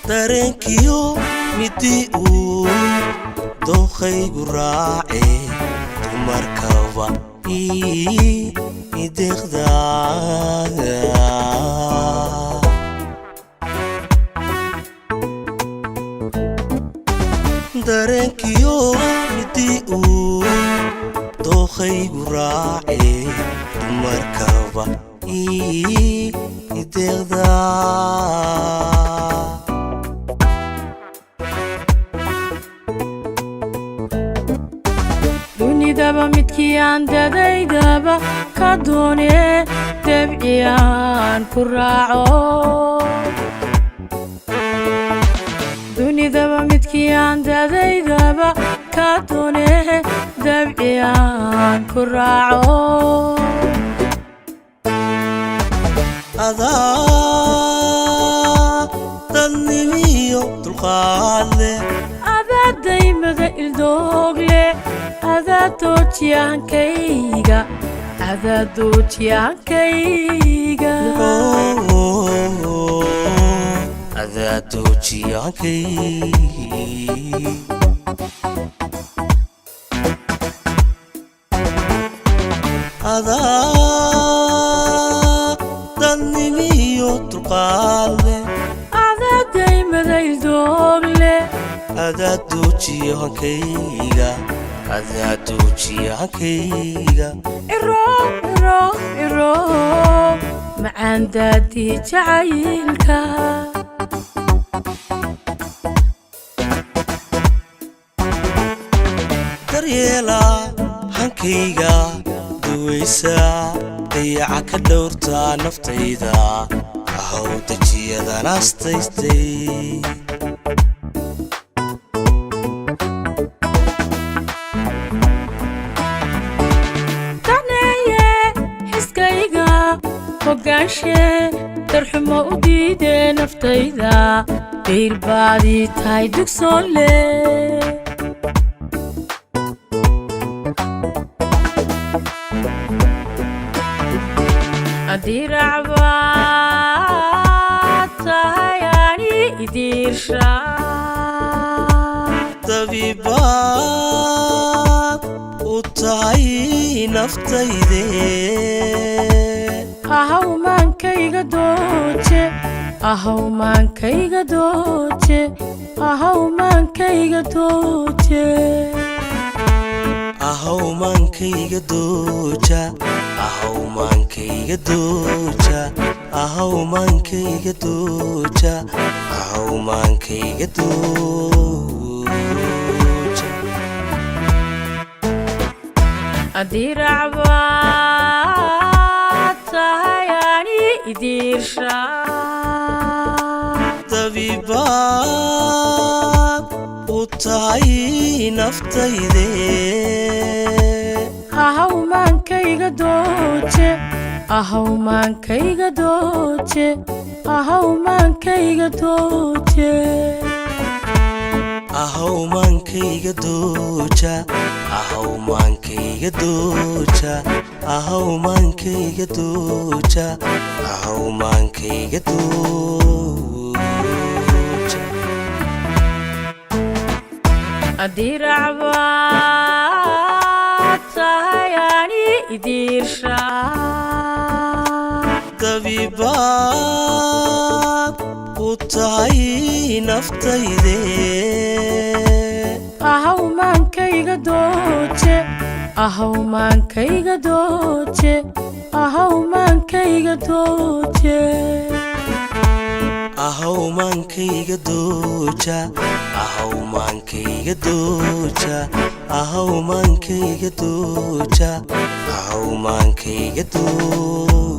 dareenkiyo midii uu dookhaygu raace dumarkaba ideeqdaa dareenkiyo midii uu dookhaygu raace dumarkaba ideeqdaa dunidaba midkii aan dadaydaba ka doonee dabciyaan ku raaco dunidaba midkii aan dadaydaba ka doonee dabciyaan ku raaco adaa dadnimiyo dulqaad leh adaa daymada ildoogle adaa doojiyahankayga adaa doojiyahankayga adaa doojiyahankayga adaa dadnimiyo dulqaad leh adaa daymada ildoogle adaa doojiyahankayga adaa doojiyahankayga iro macaan daadii jacaylka daryeela hankayga duwaysa dayaca ka dhowrtaa naftayda ahow dejiyadan astaystay hogaanshe darxumo u diidee naftayda dayr baadii tahay dugsoon leh haddii racbaad tahay ani idiirsha dabiibaad u tahay naftayde ahaw maankayga dooje ahaw maankayga dooje ahaw maankayga dooje ahaw maankayga dooja ahaw maankayga dooja ahaw maankayga dooja ahaw maankayga dooja haddii racbaad tahay ani idiirsha dabiibaad u tahay naftayde ahaw maankayga dooje ahaw maankayga dooje ahaw maankayga dooje ahaw maankayga dooja ahaw maankayga dooja ahaw maankayga dooja ahaw maankayga dooja haddii racbaad tahay ani idiirsha dabiibaad u tahay naftayde ahaw maankayga dooje ahaw maankayga dooje ahaw maankayga dooje ahaw maankayga dooja ahaw maankayga dooja ahaw maankayga dooja ahaw maankayga dooja